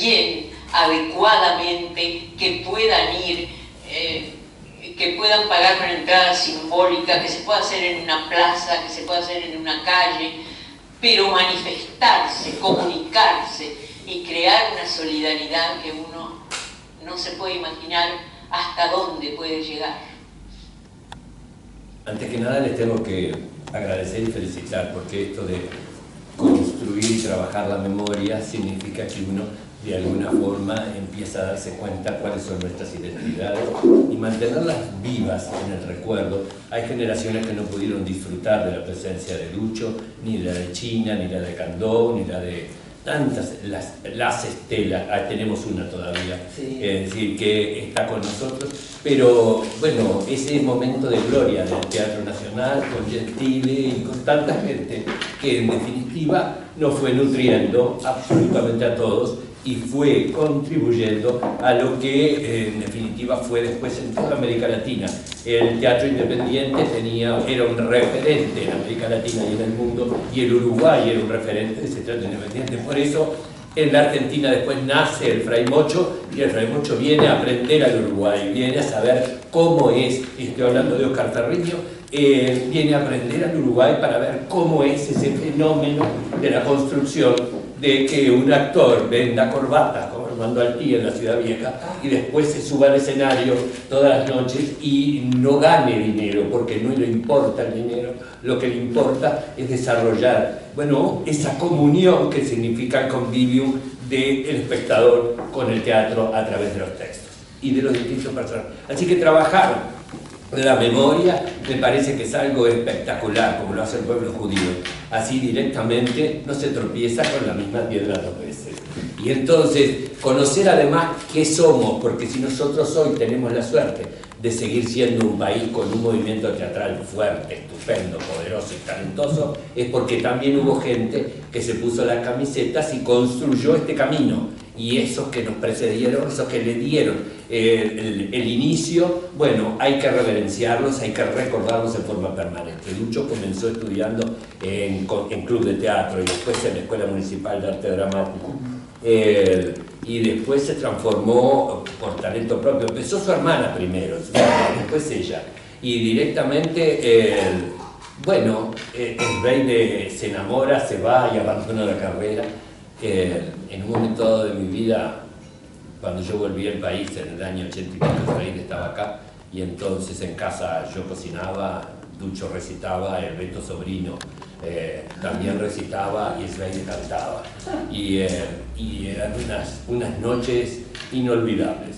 bien, adecuadamente, que puedan ir, que puedan pagar una entrada simbólica, que se pueda hacer en una plaza, que se pueda hacer en una calle, pero manifestarse, comunicarse y crear una solidaridad que uno no se puede imaginar hasta dónde puede llegar. Antes que nada les tengo que agradecer y felicitar, porque esto de construir y trabajar la memoria significa que uno de alguna forma empieza a darse cuenta cuáles son nuestras identidades y mantenerlas vivas en el recuerdo. Hay generaciones que no pudieron disfrutar de la presencia de Lucho, ni la de China, ni la de Candó, ni la de tantas, las Estelas, tenemos una todavía, sí. Es decir, que está con nosotros, pero bueno, ese momento de gloria del Teatro Nacional, con Gentile y con tanta gente, que en definitiva nos fue nutriendo absolutamente a todos y fue contribuyendo a lo que en definitiva fue después en toda América Latina. El teatro independiente era un referente en América Latina y en el mundo, y el Uruguay era un referente de ese teatro independiente. Por eso en la Argentina después nace el Fray Mocho, y el Fray Mocho viene a aprender al Uruguay, viene a saber cómo es, y estoy hablando de Oscar Ferriño, viene a aprender al Uruguay para ver cómo es ese fenómeno de la construcción de que un actor venda corbatas como Armando Altí en la Ciudad Vieja y después se suba al escenario todas las noches y no gane dinero, porque no le importa el dinero, lo que le importa es desarrollar, bueno, esa comunión que significa el convivium del espectador con el teatro a través de los textos y de los distintos personajes. Así que trabajar la memoria me parece que es algo espectacular, como lo hace el pueblo judío. Así directamente no se tropieza con la misma piedra dos veces. Y entonces, conocer además qué somos, porque si nosotros hoy tenemos la suerte de seguir siendo un país con un movimiento teatral fuerte, estupendo, poderoso y talentoso, es porque también hubo gente que se puso las camisetas y construyó este camino. Y esos que nos precedieron, esos que le dieron el inicio, bueno, hay que reverenciarlos, hay que recordarlos en forma permanente. Lucho comenzó estudiando en Club de Teatro y después en la Escuela Municipal de Arte Dramático. Y después se transformó por talento propio. Empezó su hermana primero, después ella. Y directamente, bueno, Sveide se enamora, se va y abandona la carrera. En un momento dado de mi vida, cuando yo volví al país en el año 80 y pico, Sveide estaba acá, y entonces en casa yo cocinaba, Lucho recitaba, el Beto sobrino también recitaba y Sveide cantaba. Y eran unas noches inolvidables.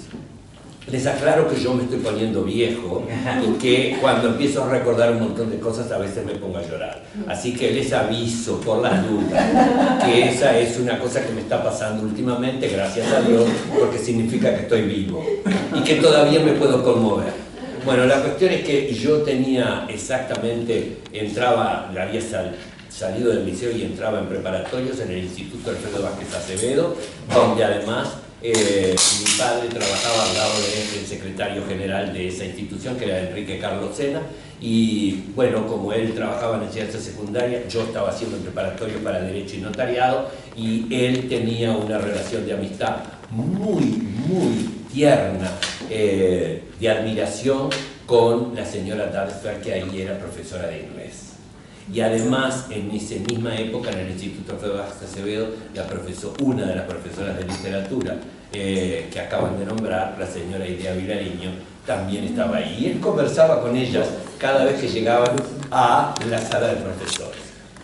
Les aclaro que yo me estoy poniendo viejo y que cuando empiezo a recordar un montón de cosas a veces me pongo a llorar. Así que les aviso por las dudas que esa es una cosa que me está pasando últimamente, gracias a Dios, porque significa que estoy vivo y que todavía me puedo conmover. Bueno, la cuestión es que yo tenía exactamente, había salido del liceo y entraba en preparatorios en el Instituto Alfredo Vázquez Acevedo, donde además mi padre trabajaba al lado del secretario general de esa institución, que era Enrique Carlos Sena, y bueno, como él trabajaba en enseñanza secundaria, yo estaba haciendo el preparatorio para Derecho y Notariado, y él tenía una relación de amistad muy tierna, de admiración con la señora Dadsfer, que ahí era profesora de inglés. Y además, en esa misma época, en el Instituto Alfredo Vázquez Acevedo, una de las profesoras de literatura que acaban de nombrar, la señora Idea Vilariño, también estaba ahí. Y él conversaba con ellas cada vez que llegaban a la sala de profesores.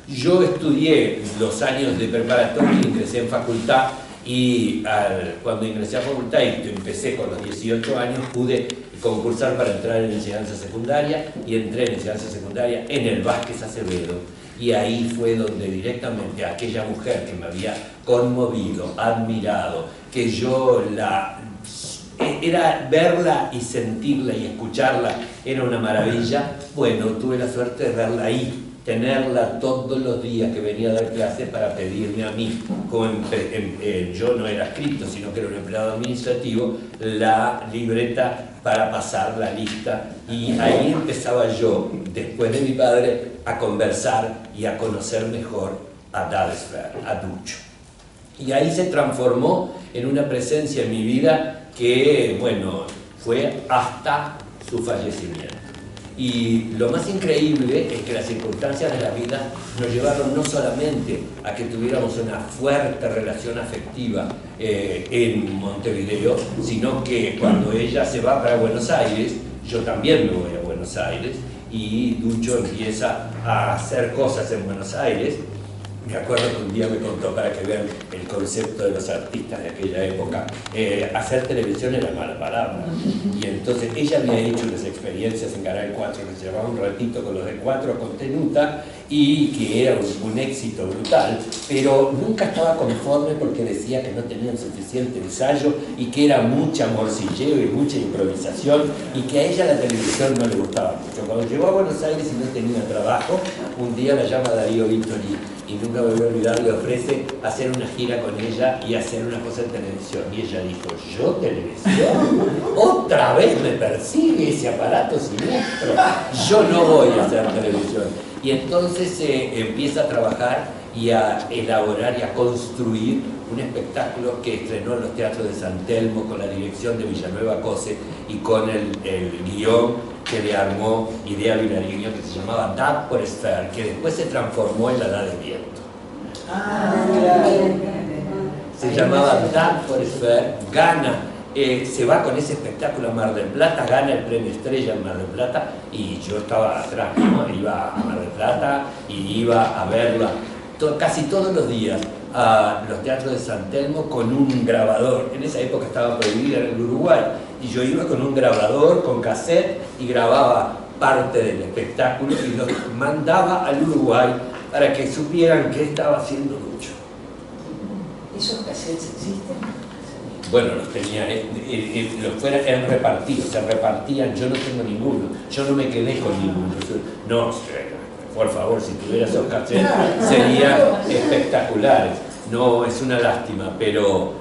Yo estudié los años de preparatoria, ingresé en facultad, y cuando ingresé a facultad y empecé con los 18 años, pude concursar para entrar en enseñanza secundaria, y entré en enseñanza secundaria en el Vázquez Acevedo, y ahí fue donde directamente aquella mujer que me había conmovido, admirado, que yo era verla y sentirla y escucharla, era una maravilla. Bueno, tuve la suerte de verla ahí, tenerla todos los días que venía a dar clases para pedirme a mí, como yo no era escrito, sino que era un empleado administrativo, la libreta para pasar la lista, y ahí empezaba yo, después de mi padre, a conversar y a conocer mejor a Dadsfer, a Ducho. Y ahí se transformó en una presencia en mi vida que, bueno, fue hasta su fallecimiento. Y lo más increíble es que las circunstancias de la vida nos llevaron no solamente a que tuviéramos una fuerte relación afectiva en Montevideo, sino que cuando ella se va para Buenos Aires, yo también me voy a Buenos Aires, y Lucho empieza a hacer cosas en Buenos Aires. Me acuerdo que un día me contó, para que vean el concepto de los artistas de aquella época, hacer televisión era mala palabra. Y entonces ella había hecho unas experiencias en Canal 4 que se llamaba Un ratito con los de 4 con Tenuta, y que era un éxito brutal, pero nunca estaba conforme porque decía que no tenían suficiente ensayo y que era mucha morcilleo y mucha improvisación, y que a ella la televisión no le gustaba mucho. Cuando llegó a Buenos Aires y no tenía trabajo, un día la llama Darío Vittori, y nunca me voy a olvidar, le ofrece hacer una gira con ella y hacer una cosa en televisión. Y ella dijo, ¿yo televisión? ¿Otra vez me persigue ese aparato siniestro? Yo no voy a hacer televisión. Y entonces empieza a trabajar y a elaborar y a construir un espectáculo que estrenó en los teatros de San Telmo con la dirección de Villanueva Cose y con el guión que le armó Idea Vilariño, que se llamaba Dad por Esfer, que después se transformó en La Edad del Viento. Se llamaba Dad por Esfer, gana, se va con ese espectáculo a Mar del Plata, gana el premio Estrella en Mar del Plata, y yo estaba atrás, ¿no? Iba a Mar del Plata y iba a verla casi todos los días a los teatros de San Telmo con un grabador. En esa época estaba prohibida en el Uruguay, y yo iba con un grabador, con cassette, y grababa parte del espectáculo y los mandaba al Uruguay para que supieran qué estaba haciendo Lucho. ¿Esos cassettes existen? Bueno, los tenía, eran repartidos, se repartían, yo no tengo ninguno, yo no me quedé con ninguno. No, por favor, si tuviera esos cassettes serían espectaculares. No, es una lástima, pero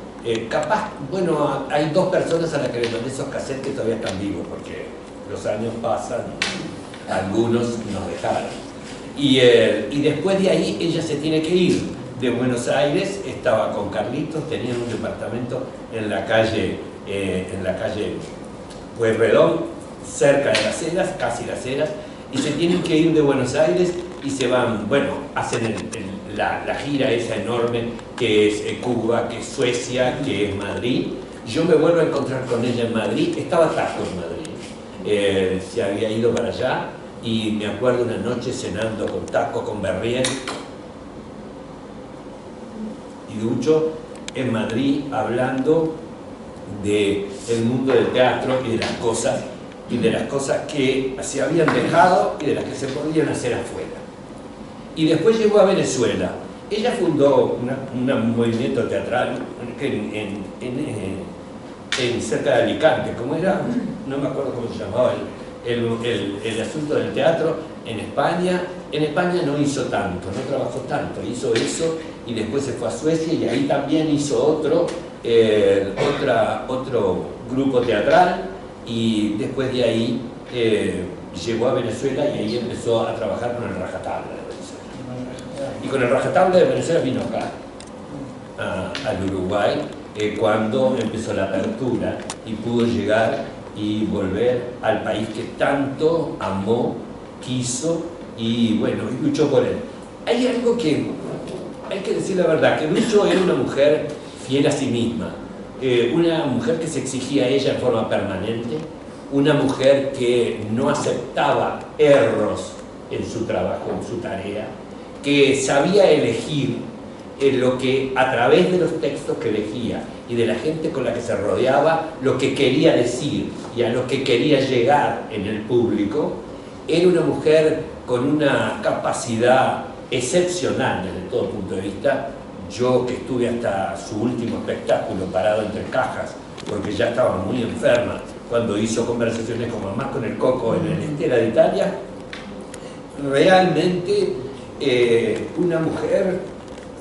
capaz, bueno, hay dos personas a las que les mandé esos cassettes que todavía están vivos, porque los años pasan, algunos nos dejaron. Y después de ahí ella se tiene que ir de Buenos Aires, estaba con Carlitos, tenían un departamento en la calle Pueyrredón, cerca de Las Heras, casi Las Heras, y se tienen que ir de Buenos Aires y se van, bueno, hacen la gira esa enorme que es Cuba, que es Suecia, que es Madrid. Yo me vuelvo a encontrar con ella en Madrid, estaba Taco en Madrid, se había ido para allá, y me acuerdo una noche cenando con Taco, con Berrien y Lucho en Madrid, hablando del mundo del teatro y de las cosas que se habían dejado y de las que se podían hacer afuera. Y después llegó a Venezuela. Ella fundó un movimiento teatral en cerca de Alicante, ¿cómo era? No me acuerdo cómo se llamaba el asunto del teatro en España. En España no hizo tanto, no trabajó tanto, hizo eso y después se fue a Suecia, y ahí también hizo otro grupo teatral, y después de ahí llegó a Venezuela y ahí empezó a trabajar con el Rajatabla de Venezuela. Y con el Rajatabla de Venezuela vino acá, al Uruguay, cuando empezó la apertura y pudo llegar y volver al país que tanto amó, quiso y bueno, y luchó por él. Hay algo que hay que decir la verdad, que Lucho era una mujer fiel a sí misma, una mujer que se exigía a ella en forma permanente, una mujer que no aceptaba errores en su trabajo, en su tarea, que sabía elegir lo que, a través de los textos que elegía y de la gente con la que se rodeaba, lo que quería decir y a lo que quería llegar en el público. Era una mujer con una capacidad excepcional desde todo punto de vista. Yo, que estuve hasta su último espectáculo parado entre cajas porque ya estaba muy enferma cuando hizo Conversaciones con Mamá con el Coco en el Estela de Italia, realmente una mujer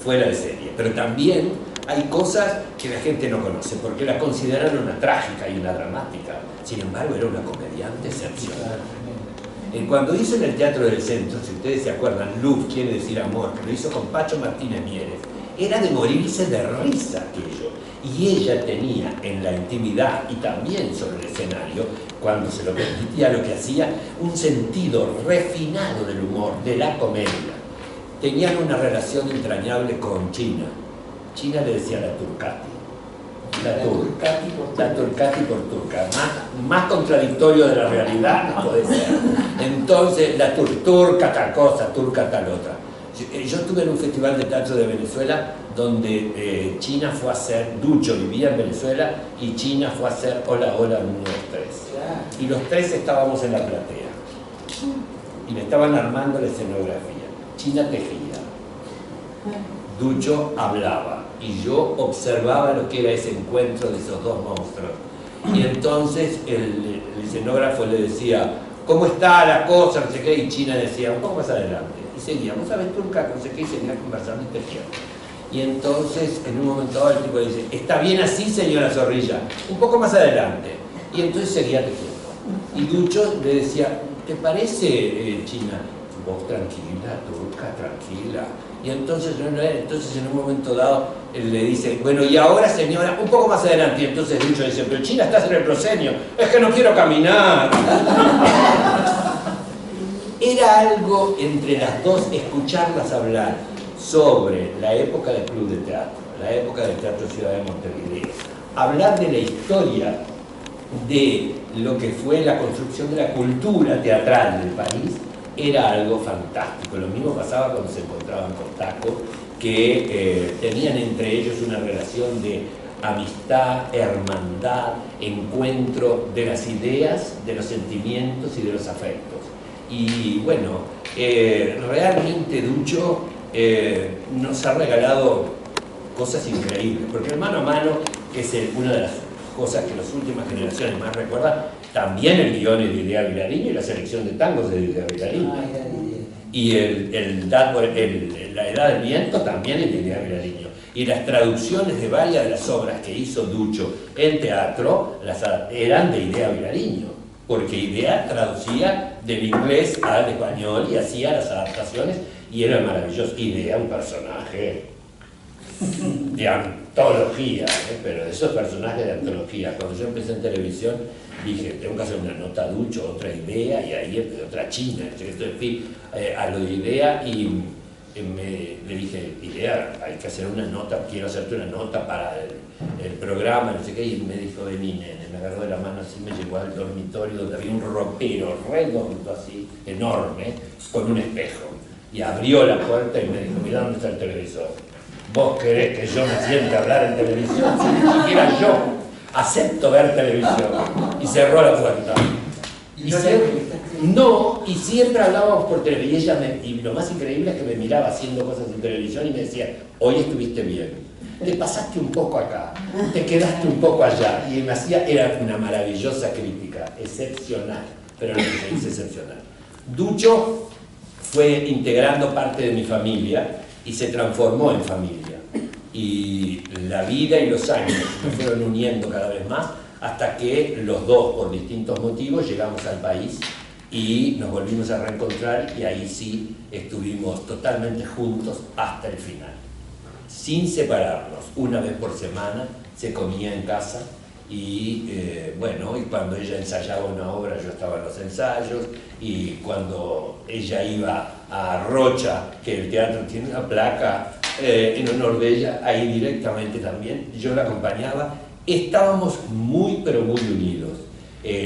fuera de serie. Pero también hay cosas que la gente no conoce porque la consideran una trágica y una dramática. Sin embargo, era una comediante excepcional. Cuando hizo en el Teatro del Centro, si ustedes se acuerdan, Luz quiere decir amor, que lo hizo con Pacho Martínez Mieres, era de morirse de risa aquello. Y ella tenía en la intimidad y también sobre el escenario, cuando se lo permitía, lo que hacía, un sentido refinado del humor, de la comedia. Tenían una relación entrañable con China. China le decía la Turcati. La Turcati por turca. Más contradictorio de la realidad no puede ser. Entonces, la turca tal cosa, turca tal otra. Yo estuve en un festival de teatro de Venezuela donde China fue a hacer, Ducho vivía en Venezuela y China fue a hacer Hola, Hola, 1, 2, 3. Y los tres estábamos en la platea y le estaban armando la escenografía. China tejía, Ducho hablaba y yo observaba lo que era ese encuentro de esos dos monstruos. Y entonces el escenógrafo le decía, ¿cómo está la cosa? No sé qué, y China decía, un poco más adelante. Y seguíamos, ¿sabes? Turca, no sé qué, y seguía conversando y tejiendo. Y entonces, en un momento dado, el tipo dice, ¿está bien así, señora Zorrilla? Un poco más adelante. Y entonces seguía tejiendo. Y Ducho le decía, ¿te parece, China? Vos tranquila, turca, tranquila. Y entonces en un momento dado él le dice, bueno, y ahora señora, un poco más adelante. Y entonces Ducho dice, pero China, estás en el proscenio. Es que no quiero caminar. Era algo entre las dos, escucharlas hablar sobre la época del Club de Teatro, la época del Teatro Ciudad de Montevideo, hablar de la historia de lo que fue la construcción de la cultura teatral del país, era algo fantástico. Lo mismo pasaba cuando se encontraban con Taco, que tenían entre ellos una relación de amistad, hermandad, encuentro de las ideas, de los sentimientos y de los afectos. Y bueno, realmente Ducho nos ha regalado cosas increíbles, porque el mano a mano es una de las cosas que las últimas generaciones más recuerdan. También el guion es de Idea Vilariño y la selección de tangos es de Idea Vilariño. Y La Edad del Viento también es de Idea Vilariño. Y las traducciones de varias de las obras que hizo Ducho en teatro eran de Idea Vilariño, porque Idea traducía del inglés al español y hacía las adaptaciones y era maravilloso. Idea, un personaje de antología, pero de esos personajes de antología. Cuando yo empecé en televisión dije, tengo que hacer una nota Ducho, otra Idea, y ahí otra China, en fin, a lo de Idea, y le dije, Idea, hay que hacer una nota, quiero hacerte una nota para el programa, no sé qué, y me dijo, vení, nene, me agarró de la mano así, me llevó al dormitorio donde había un ropero redondo así, enorme, con un espejo, y abrió la puerta y me dijo, mirá dónde está el televisor. ¿Vos querés que yo me siente a hablar en televisión? Si ni siquiera yo acepto ver televisión. Y cerró la puerta. Y siempre hablábamos por televisión. Y lo más increíble es que me miraba haciendo cosas en televisión y me decía, hoy estuviste bien. Te pasaste un poco acá, te quedaste un poco allá. Y me hacía, era una maravillosa crítica, excepcional. Pero lo que se dice excepcional. Ducho fue integrando parte de mi familia y se transformó en familia. Y la vida y los años nos fueron uniendo cada vez más hasta que los dos, por distintos motivos, llegamos al país y nos volvimos a reencontrar y ahí sí estuvimos totalmente juntos hasta el final, sin separarnos. Una vez por semana se comía en casa y bueno, y cuando ella ensayaba una obra yo estaba en los ensayos, y cuando ella iba a Rocha, que el teatro tiene una placa en honor de ella, ahí directamente también yo la acompañaba. Estábamos muy pero muy unidos,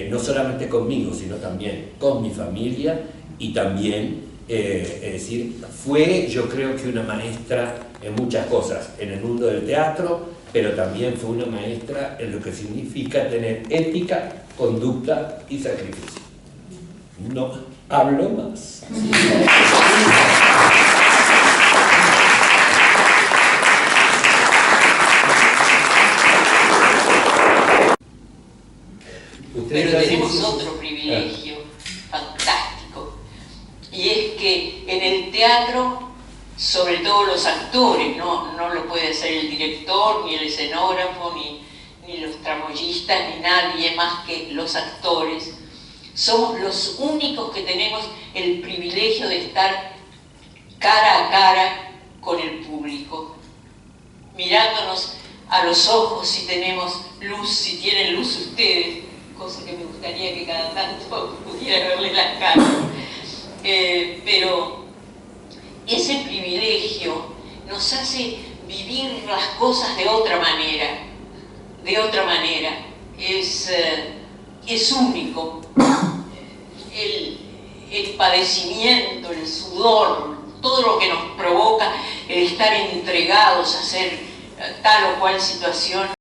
no solamente conmigo sino también con mi familia, y también es decir, fue, yo creo que una maestra en muchas cosas en el mundo del teatro, pero también fue una maestra en lo que significa tener ética, conducta y sacrificio. No hablo más. Pero tenemos otro privilegio fantástico, y es que en el teatro, sobre todo los actores, no lo puede hacer el director, ni el escenógrafo, ni los tramoyistas, ni nadie más que los actores, somos los únicos que tenemos el privilegio de estar cara a cara con el público, mirándonos a los ojos si tenemos luz, si tienen luz ustedes, cosa que me gustaría que cada tanto pudiera verle las caras. Pero ese privilegio nos hace vivir las cosas de otra manera, es único. El padecimiento, el sudor, todo lo que nos provoca el estar entregados a hacer tal o cual situación